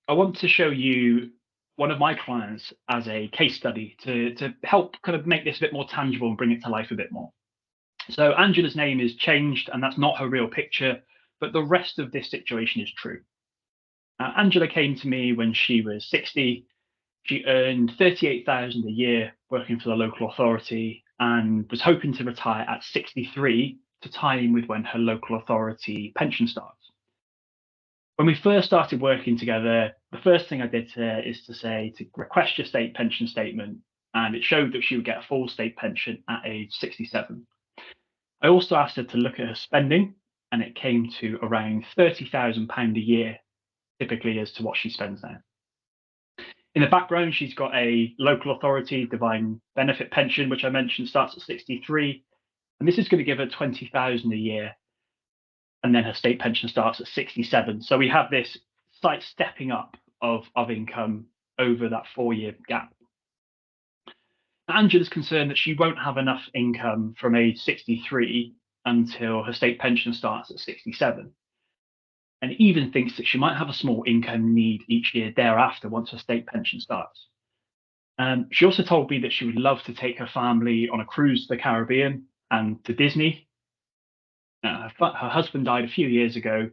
I want to show you one of my clients as a case study to help kind of make this a bit more tangible and bring it to life a bit more. So Angela's name is changed, and that's not her real picture, but the rest of this situation is true. Angela came to me when she was 60. She earned 38,000 a year working for the local authority and was hoping to retire at 63 to tie in with when her local authority pension starts. When we first started working together, the first thing I did to her is to say to request your state pension statement, and it showed that she would get a full state pension at age 67. I also asked her to look at her spending, and it came to around £30,000 a year, typically, as to what she spends now. In the background, she's got a local authority defined benefit pension, which I mentioned starts at 63, and this is going to give her 20,000 a year. And then her state pension starts at 67. So we have this slight stepping up of income over that 4-year gap. Angela's concerned that she won't have enough income from age 63 until her state pension starts at 67. And even thinks that she might have a small income need each year thereafter once her state pension starts. She also told me that she would love to take her family on a cruise to the Caribbean and to Disney. Her husband died a few years ago,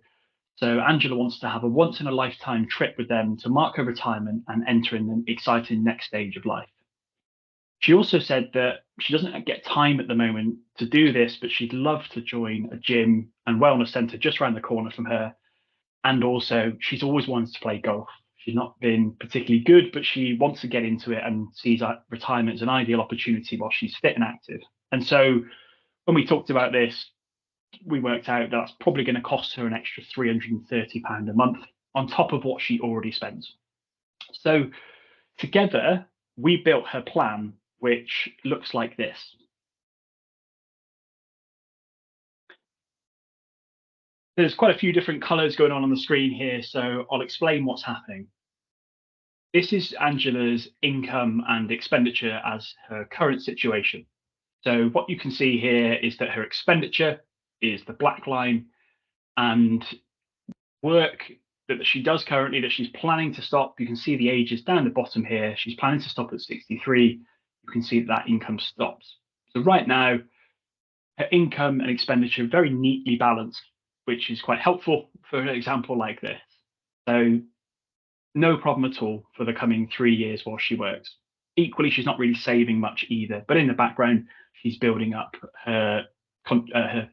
so Angela wants to have a once-in-a-lifetime trip with them to mark her retirement and enter in an exciting next stage of life. She also said that she doesn't get time at the moment to do this, but she'd love to join a gym and wellness centre just around the corner from her. And also, she's always wanted to play golf. She's not been particularly good, but she wants to get into it and sees retirement as an ideal opportunity while she's fit and active. And so when we talked about this, we worked out that's probably going to cost her an extra £330 a month on top of what she already spends. So together, we built her plan, which looks like this. There's quite a few different colors going on the screen here, so I'll explain what's happening. This is Angela's income and expenditure as her current situation. So what you can see here is that her expenditure is the black line, and work that she does currently that she's planning to stop. You can see the ages down the bottom here. She's planning to stop at 63. You can see that income stops. So right now, her income and expenditure are very neatly balanced, which is quite helpful for an example like this. So no problem at all for the coming 3 years while she works. Equally, she's not really saving much either, but in the background, she's building up her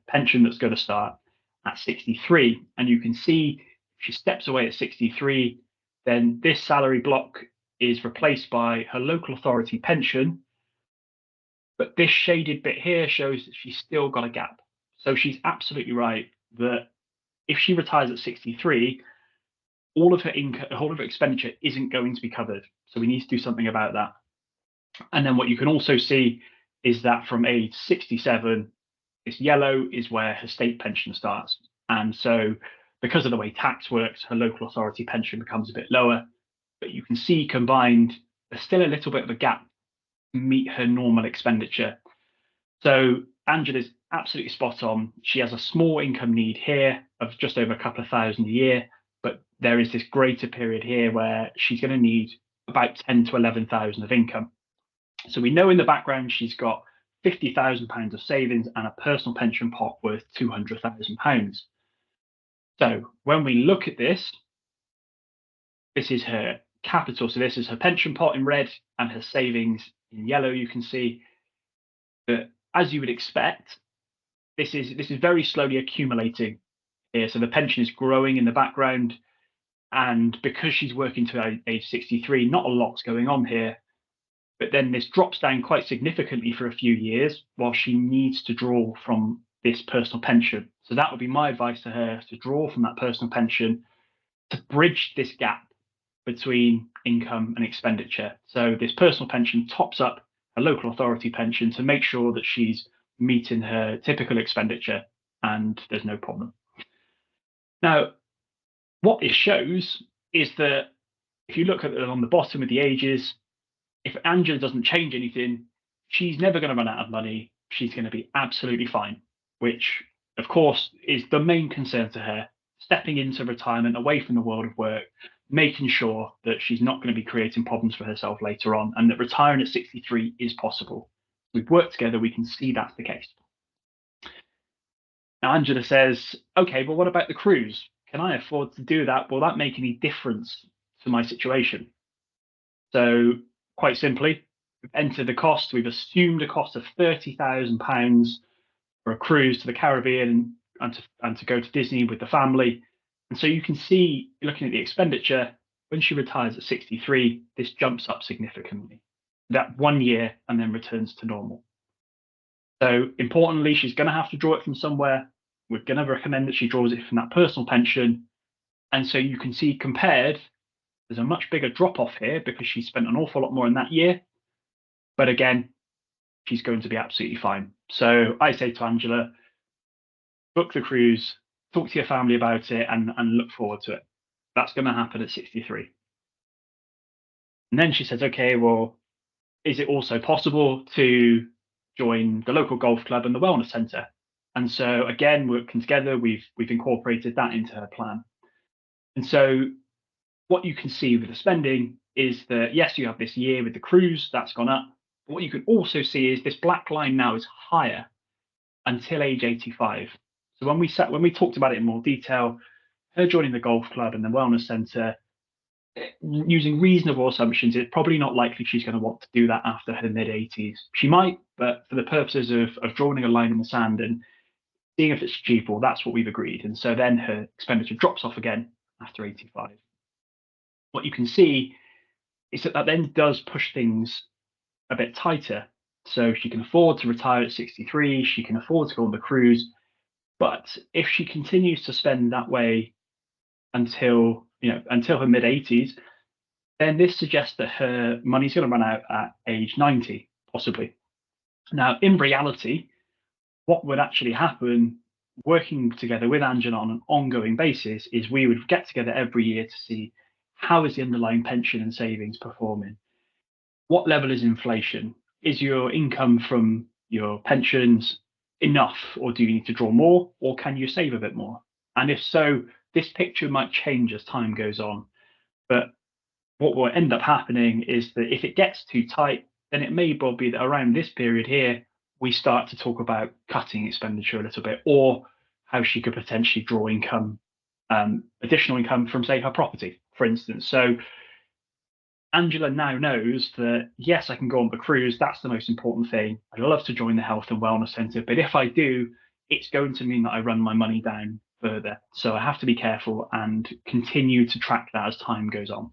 pension that's going to start at 63. And you can see if she steps away at 63, then this salary block is replaced by her local authority pension. But this shaded bit here shows that she's still got a gap. So she's absolutely right that if she retires at 63, all of her income, all of her expenditure isn't going to be covered. So we need to do something about that. And then what you can also see is that from age 67, this yellow is where her state pension starts. And so because of the way tax works, her local authority pension becomes a bit lower. But you can see combined, there's still a little bit of a gap to meet her normal expenditure. So Angela's absolutely spot on. She has a small income need here of just over a couple of thousand a year, but there is this greater period here where she's going to need about 10 to 11,000 of income. So we know in the background she's got £50,000 of savings and a personal pension pot worth £200,000. So when we look at this, this is her capital. So this is her pension pot in red and her savings in yellow. You can see that, as you would expect, this is very slowly accumulating here. So the pension is growing in the background, and because she's working to age 63, not a lot's going on here. But then this drops down quite significantly for a few years while she needs to draw from this personal pension. So that would be my advice to her, to draw from that personal pension to bridge this gap between income and expenditure. So this personal pension tops up a local authority pension to make sure that she's meeting her typical expenditure and there's no problem. Now, what this shows is that if you look at it on the bottom of the ages, if Angela doesn't change anything, she's never going to run out of money. She's going to be absolutely fine, which, of course, is the main concern to her. Stepping into retirement, away from the world of work, making sure that she's not going to be creating problems for herself later on, and that retiring at 63 is possible. We've worked together, we can see that's the case. Now, Angela says, okay, but what about the cruise? Can I afford to do that? Will that make any difference to my situation? So, quite simply, we've entered the cost, we've assumed a cost of £30,000 for a cruise to the Caribbean and to go to Disney with the family. And so you can see, looking at the expenditure, when she retires at 63, this jumps up significantly. That 1 year and then returns to normal. So importantly, she's going to have to draw it from somewhere. We're going to recommend that she draws it from that personal pension. And so you can see compared, there's a much bigger drop off here because she spent an awful lot more in that year. But again, she's going to be absolutely fine. So I say to Angela, book the cruise, talk to your family about it, and look forward to it. That's going to happen at 63. And then she says, okay, well, is it also possible to join the local golf club and the wellness centre? And so again, working together, we've incorporated that into her plan. And so what you can see with the spending is that, yes, you have this year with the cruise, that's gone up. But what you can also see is this black line now is higher until age 85. So when we talked about it in more detail, her joining the golf club and the wellness centre, using reasonable assumptions, it's probably not likely she's going to want to do that after her mid 80s. She might, but for the purposes of drawing a line in the sand and seeing if it's achievable, that's what we've agreed. And so then her expenditure drops off again after 85. What you can see is that then does push things a bit tighter. So she can afford to retire at 63, she can afford to go on the cruise. But if she continues to spend that way until her mid 80s, then this suggests that her money's going to run out at age 90, possibly. Now, in reality, what would actually happen working together with Angela on an ongoing basis is we would get together every year to see how is the underlying pension and savings performing? What level is inflation? Is your income from your pensions enough, or do you need to draw more, or can you save a bit more? And if so, this picture might change as time goes on. But what will end up happening is that if it gets too tight, then it may well be that around this period here, we start to talk about cutting expenditure a little bit, or how she could potentially draw income, additional income from, say, her property, for instance. So Angela now knows that, yes, I can go on the cruise. That's the most important thing. I'd love to join the health and wellness centre, but if I do, it's going to mean that I run my money down further. So I have to be careful and continue to track that as time goes on.